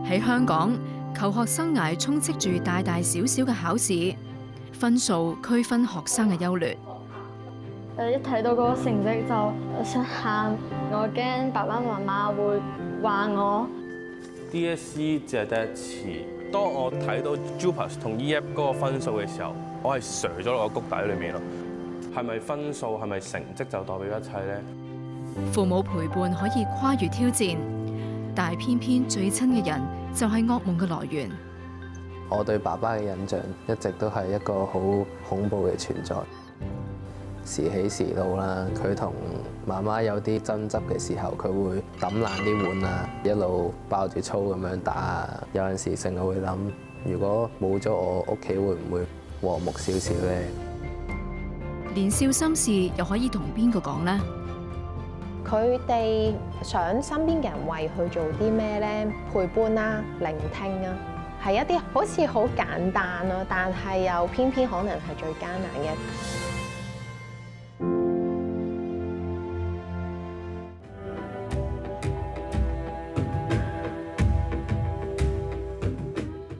喺香港，求學生涯充斥住大大小小嘅考試，分數區分學生嘅優劣。一睇到嗰個成績就想喊，我驚爸爸媽媽會話我。DSE 只係得一次，當我睇到 JUPAS 同 E.F 嗰個分數嘅時候，我係瀡咗落個谷底裏面咯。係咪分數係咪成績就代表一切呢？父母陪伴可以跨越挑戰，但係偏偏最親嘅人就係噩夢嘅來源。我對爸爸嘅印象一直都係一個好恐怖嘅存在。時起時落啦，佢同媽媽有啲爭執嘅時候，佢會抌爛啲碗啊，一路爆住粗咁樣打。有陣時成日會諗，如果冇咗我，屋企會唔會和睦少少呢？年少心事又可以同邊個講呢？佢哋想身邊嘅人為佢做啲咩呢？陪伴啊，聆聽啊，係一啲好似好簡單咯，但係又偏偏可能係最艱難嘅。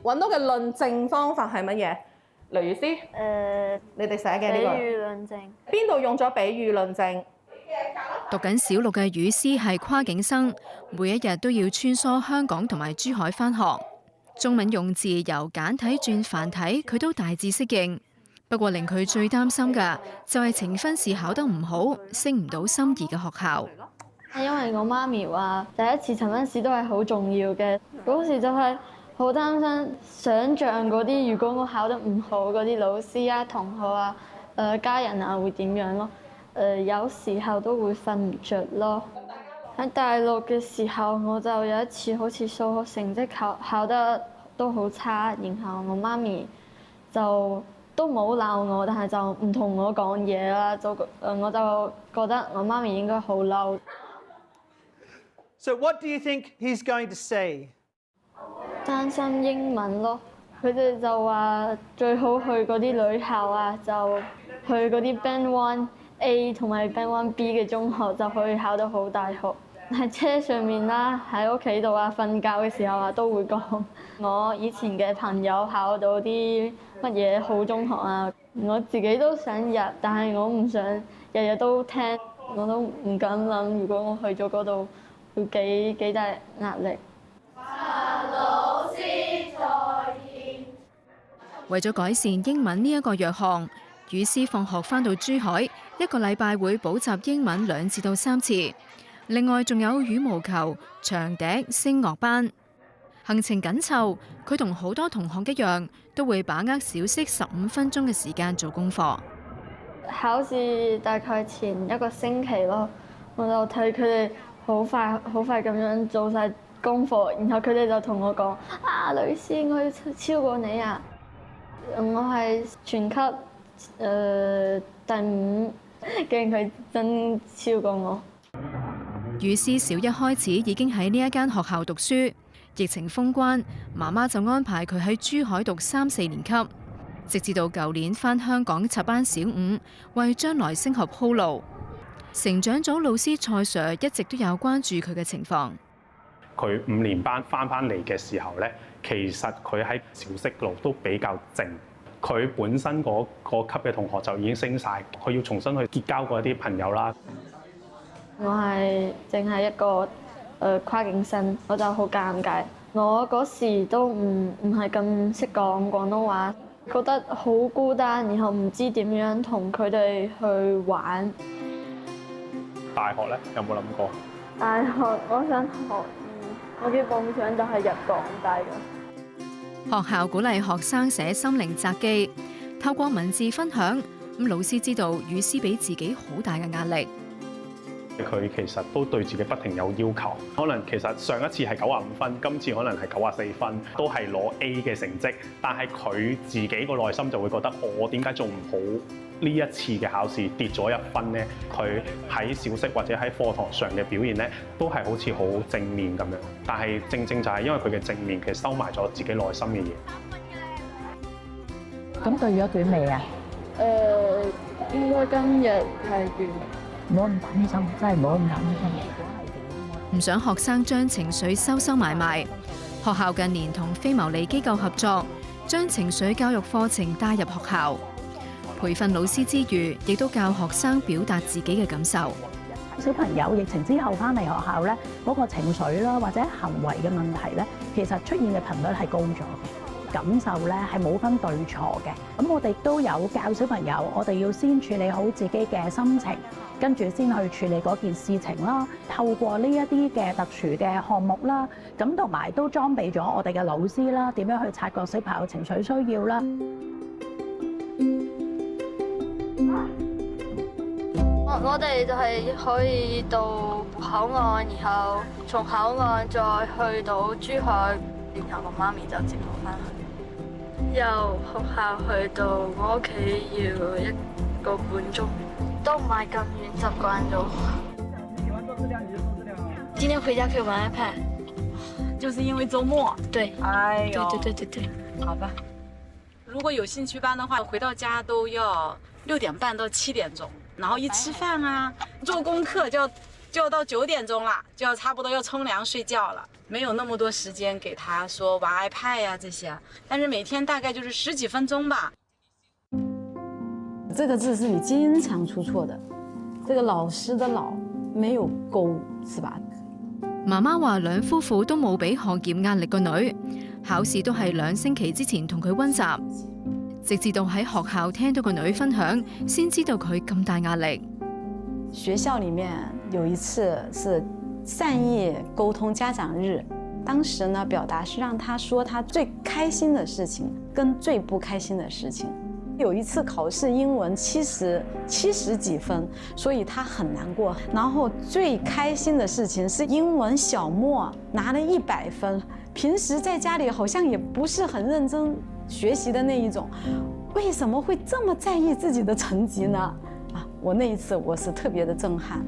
揾到嘅論證方法係乜嘢？雷宇斯，你哋寫嘅呢個比喻論證，邊度用咗比喻論證？讀緊小六嘅宇斯係跨境生，每一日都要穿梭香港同埋珠海返學。中文用字由簡體轉繁體，佢都大致適應。不過令佢最擔心嘅就係呈分試考得唔好，升唔到心儀嘅學校。係因為我媽咪話第一次呈分試都係好重要嘅，嗰時就係好擔心想像嗰啲，如果我考得唔好，嗰啲老師啊、同學啊、家人啊會點樣咯？有時候都會瞓唔着咯。喺大陸嘅時候，我就有一次好似數學成績考得都好差，然後我媽咪就都冇鬧我，但係就唔同我講嘢啦，我就覺得我媽咪應該好嬲。So what do you think he's going to say? 擔心英文咯，佢哋就話最好去嗰啲女校啊，就去嗰啲 Band 1A 同埋 Band 1B 嘅中學，就可以考到好大學。喺車上面啦，喺屋企度啊，瞓覺嘅時候啊，都會講我以前嘅朋友考到啲乜嘢好中學啊，我自己都想入，但係我唔想日日都聽，我都唔敢諗，如果我去咗嗰度會幾大壓力。為咗改善英文呢一個弱項，宇斯放學返到珠海，一個禮拜會補習英文2至3次。另外仲有羽毛球、長笛、聲樂班。行程緊湊，佢同好多同學一樣，都會把握小息15分鐘嘅時間做功課。考試大概前1個星期咯，我就睇佢哋好快咁樣做晒功課，然後佢哋就同我講：啊，女士，我要超過你啊！我係全級第5，竟然佢真超過我。宇斯小一開始已經喺呢一間學校讀書，疫情封關，媽媽就安排佢喺珠海讀3、4年級，直至到舊年返香港插班小5，為將來升學鋪路。成長組老師蔡 Sir 一直都有關注佢嘅情況。佢5年班翻嚟嘅時候咧，其實佢喺小息路都比較靜。佢本身嗰個級嘅同學就已經升晒，佢要重新去結交嗰啲朋友啦。我係淨係一個跨境生，我就好尷尬。我嗰時都唔係咁識講廣東話，覺得好孤單，然後唔知點樣同佢哋去玩。大學咧有冇諗過？大學我想學我嘅夢想就係入港大嘅。學校鼓勵學生寫心靈札記，透過文字分享，老師知道宇斯俾自己好大嘅壓力。佢其實都對自己不停有要求，可能其實上一次係95分，今次可能係94分，都係攞 A 嘅成績，但係佢自己個內心就會覺得我點解做唔好呢一次嘅考試跌咗1分呢？佢喺小息或者喺課堂上嘅表現呢，都係好似好正面咁樣，但係正就係因為佢嘅正面，其實收埋咗自己內心嘅嘢。咁對咗卷未啊？應該今日係完。唔好咁擔心，真係唔好咁擔心。唔想學生將情緒收埋，學校近年同非牟利機構合作，將情緒教育課程帶入學校，培訓老師之餘，亦都教學生表達自己嘅感受。小朋友疫情之後翻嚟學校咧，嗰個情緒啦或者行為嘅問題咧，其實出現嘅頻率係高咗嘅，感受咧係冇分對錯嘅。咁我哋都有教小朋友，我哋要先處理好自己嘅心情，跟住先去處理嗰件事情啦。透過呢一啲嘅特殊嘅項目啦，咁同埋都裝備咗我哋嘅老師啦，點樣去察覺小朋友情緒需要啦。我哋就係可以到口岸，然後從口岸再去到珠海，然後我媽咪就接我翻去。由學校去到我屋企要1個半鐘，都唔係咁遠，習慣咗。今天回家可以玩 iPad， 就是因為週末。對，哎呦，對，好吧。如果有興趣班的話，回到家都要6點半到7點鐘。然後一吃飯啊，做功課就要到9點鐘了，就要差不多要沖涼睡覺了，沒有那麼多時間給他說玩 iPad 呀這些，但是每天大概就是10幾分鐘吧。這個字是你經常出錯的，這個老師的老沒有勾，是吧？媽媽話兩夫婦都冇俾學業壓力個女，考試都係2星期之前同佢溫習。直至到喺學校聽到個女分享，先知道佢咁大壓力。學校裡面有一次是善意溝通家長日，當時呢表達是讓他說他最開心的事情跟最不開心的事情。有一次考試英文70幾分，所以他很難過。然後最開心的事情是英文小末拿了100分，平時在家裡好像也不是很認真學習的那一種，為什麼會這麼在意自己的成績呢？啊，我那一次我是特別的震撼。